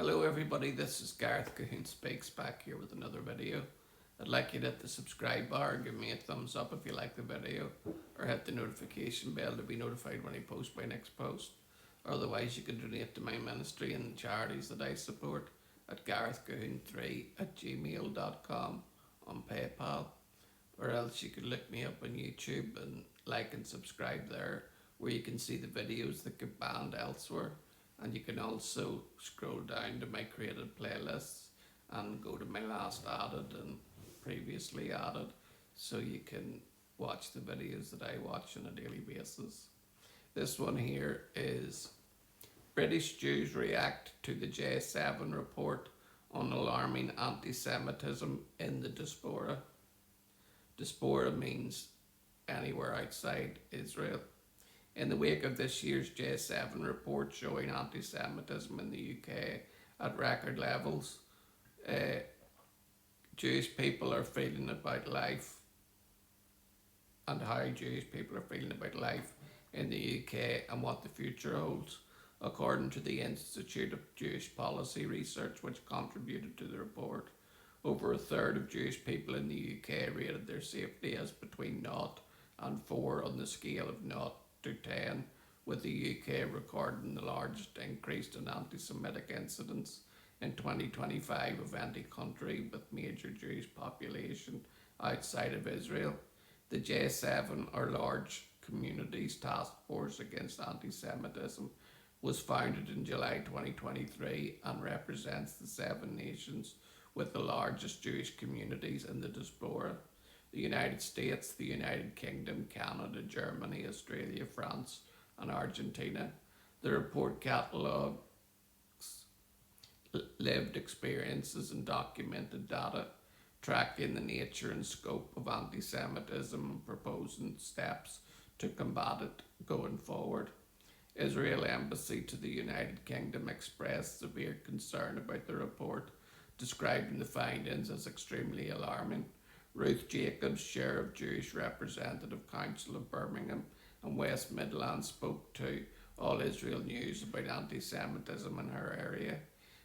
Hello everybody, this is Gareth Cahoon Speaks back here with another video. I'd like you to hit the subscribe bar, give me a thumbs up if you like the video, or hit the notification bell to be notified when I post my next post. Otherwise you can donate to my ministry and charities that I support at garethcahoon3@gmail.com on PayPal, or else you can look me up on YouTube and like and subscribe there, where you can see the videos that get banned elsewhere. And you can also scroll down to my created playlists and go to my last added and previously added, so you can watch the videos that I watch on a daily basis. This one here is British Jews react to the J7 report on alarming anti-Semitism in the Diaspora. Diaspora means anywhere outside Israel. In the wake of this year's J7 report showing anti-Semitism in the UK at record levels, Jewish people are feeling about life and how Jewish people are feeling about life in the UK and what the future holds. According to the Institute of Jewish Policy Research, which contributed to the report, over a third of Jewish people in the UK rated their safety as between 0 and 4 on the scale of 0 to 10, with the UK recording the largest increase in anti-Semitic incidents in 2025 of any country with major Jewish population outside of Israel. The J7, or Large Communities Task Force Against Anti-Semitism, was founded in July 2023 and represents the 7 nations with the largest Jewish communities in the diaspora: the United States, the United Kingdom, Canada, Germany, Australia, France, and Argentina. The report catalogues lived experiences and documented data, tracking the nature and scope of anti-Semitism and proposing steps to combat it going forward. Israel Embassy to the United Kingdom expressed severe concern about the report, describing the findings as extremely alarming. Ruth Jacobs, Chair of Jewish Representative Council of Birmingham and West Midlands, spoke to All Israel News about anti-Semitism in her area.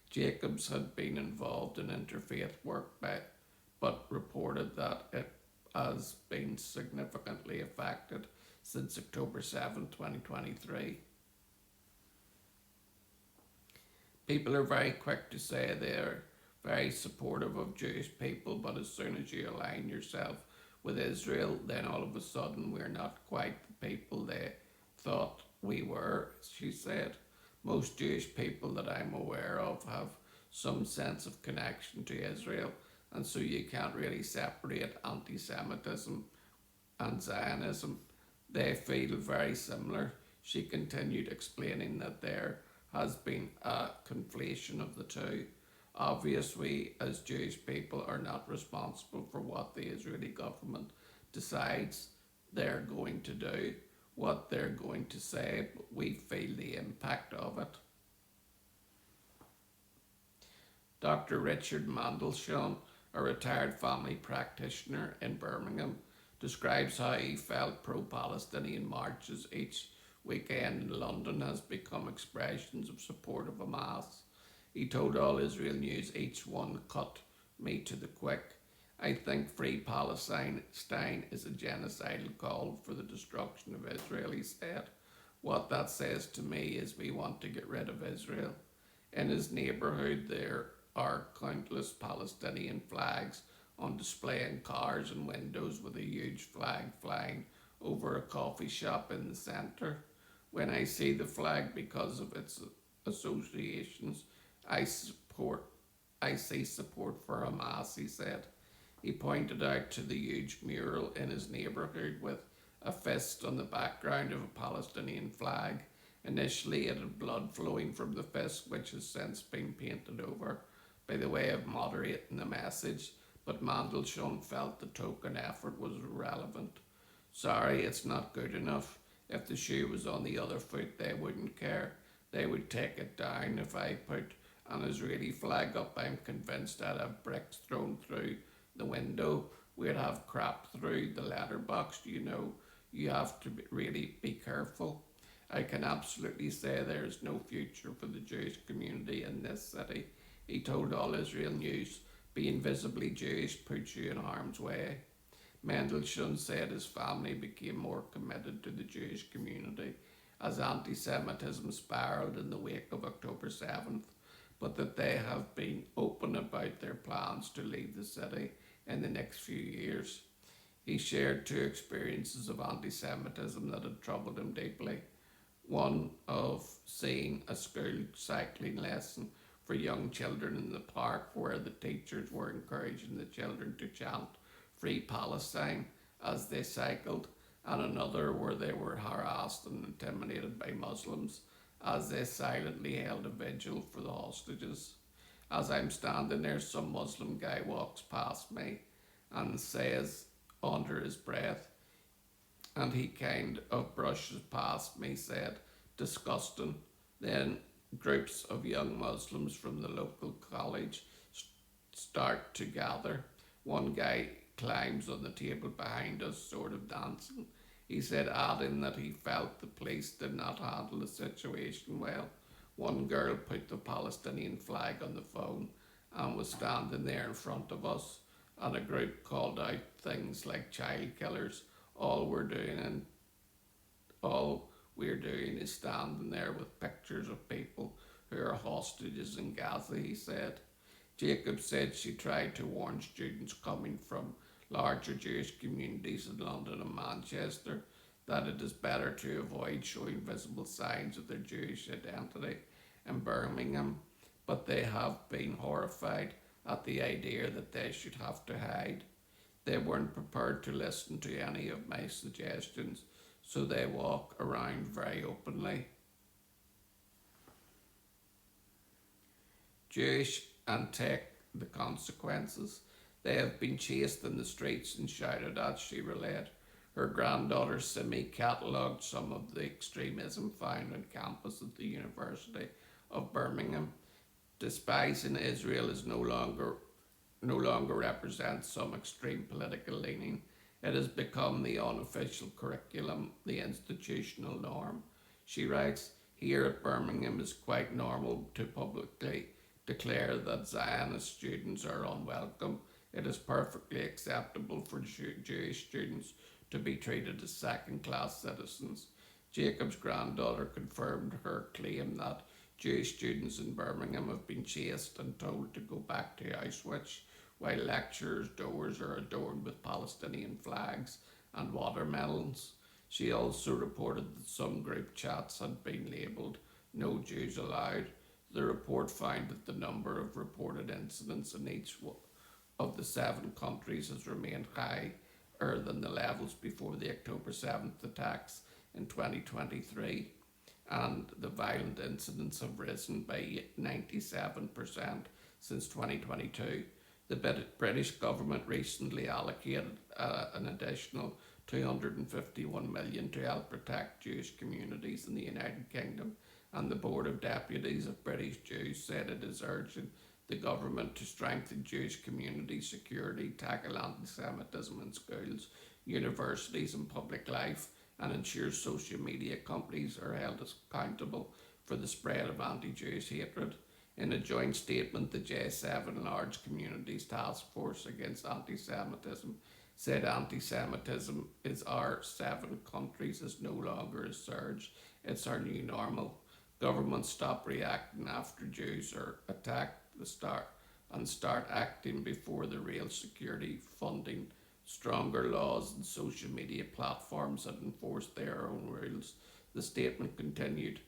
Jacobs had been involved in interfaith work but reported that it has been significantly affected since October 7, 2023. People are very quick to say they're very supportive of Jewish people, but as soon as you align yourself with Israel, then all of a sudden we're not quite the people they thought we were, she said. Most Jewish people that I'm aware of have some sense of connection to Israel, and so you can't really separate anti-Semitism and Zionism. They feel very similar. She continued, explaining that there has been a conflation of the two. Obviously, as Jewish people are not responsible for what the Israeli government decides they're going to do, what they're going to say, but we feel the impact of it. Dr. Richard Mandelshawn, a retired family practitioner in Birmingham, describes how he felt pro-Palestinian marches each weekend in London has become expressions of support of Hamas. He told All Israel News, "Each one cut me to the quick. I think Free Palestine is a genocidal call for the destruction of Israel," he said. "What that says to me is we want to get rid of Israel." In his neighbourhood there are countless Palestinian flags on display in cars and windows, with a huge flag flying over a coffee shop in the centre. When I see the flag, because of its associations, I see support for Hamas, he said. He pointed out to the huge mural in his neighbourhood with a fist on the background of a Palestinian flag. Initially it had blood flowing from the fist, which has since been painted over by the way of moderating the message, but Mandelshawn felt the token effort was irrelevant. "Sorry, it's not good enough. If the shoe was on the other foot, they wouldn't care. They would take it down. If I put an Israeli flag up, I'm convinced I'd have bricks thrown through the window. We'd have crap through the letterbox. You have to really be careful. I can absolutely say there's no future for the Jewish community in this city. He told All Israel News, being visibly Jewish puts you in harm's way. Mendelssohn said his family became more committed to the Jewish community as anti-Semitism spiraled in the wake of October 7th, but that they have been open about their plans to leave the city in the next few years. He shared two experiences of anti-Semitism that had troubled him deeply. One of seeing a school cycling lesson for young children in the park where the teachers were encouraging the children to chant Free Palestine as they cycled, and another where they were harassed and intimidated by Muslims as they silently held a vigil for the hostages. As I'm standing there, some Muslim guy walks past me and says under his breath, and he kind of brushes past me, said, disgusting. Then groups of young Muslims from the local college start to gather. One guy climbs on the table behind us, sort of dancing. He said, adding that he felt the police did not handle the situation well. One girl put the Palestinian flag on the phone and was standing there in front of us, and a group called out things like child killers. All we're doing is standing there with pictures of people who are hostages in Gaza, he said. Jacob said she tried to warn students coming from larger Jewish communities in London and Manchester that it is better to avoid showing visible signs of their Jewish identity in Birmingham, but they have been horrified at the idea that they should have to hide. They weren't prepared to listen to any of my suggestions, so they walk around very openly. Jewish and take the consequences. They have been chased in the streets and shouted at, she relayed. Her granddaughter Simi catalogued some of the extremism found on campus at the University of Birmingham. Despising Israel is no longer represents some extreme political leaning. It has become the unofficial curriculum, the institutional norm. She writes, here at Birmingham it's quite normal to publicly declare that Zionist students are unwelcome. It is perfectly acceptable for Jewish students to be treated as second-class citizens. Jacob's granddaughter confirmed her claim that Jewish students in Birmingham have been chased and told to go back to Auschwitz, while lecturers' doors are adorned with Palestinian flags and watermelons. She also reported that some group chats had been labelled No Jews Allowed. The report found that the number of reported incidents in each of the 7 countries has remained higher than the levels before the October 7th attacks in 2023, and the violent incidents have risen by 97% since 2022. The British government recently allocated an additional $251 million to help protect Jewish communities in the United Kingdom, and the Board of Deputies of British Jews said it is urging the government to strengthen Jewish community security, tackle anti-Semitism in schools, universities and public life, and ensure social media companies are held accountable for the spread of anti-Jewish hatred. In a joint statement, the J7 Large Communities Task Force Against Anti-Semitism said anti-Semitism is our 7 countries is no longer a surge, it's our new normal. Governments stop reacting after Jews are attacked and start acting before the real security funding, stronger laws and social media platforms that enforce their own rules. The statement continued.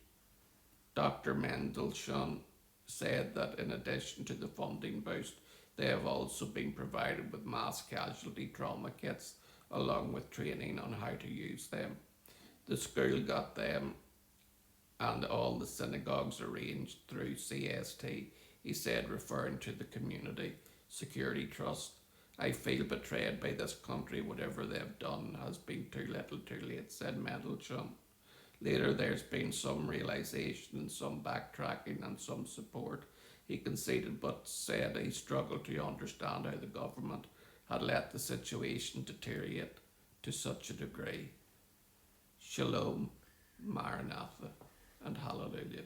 Dr. Mendelssohn said that in addition to the funding boost, they have also been provided with mass casualty trauma kits along with training on how to use them. The school got them and all the synagogues arranged through CST, he said, referring to the Community Security Trust. I feel betrayed by this country. Whatever they've done has been too little too late, said Mendelssohn. Later there's been some realisation and some backtracking and some support, he conceded, but said he struggled to understand how the government had let the situation deteriorate to such a degree. Shalom, Maranatha, and Hallelujah.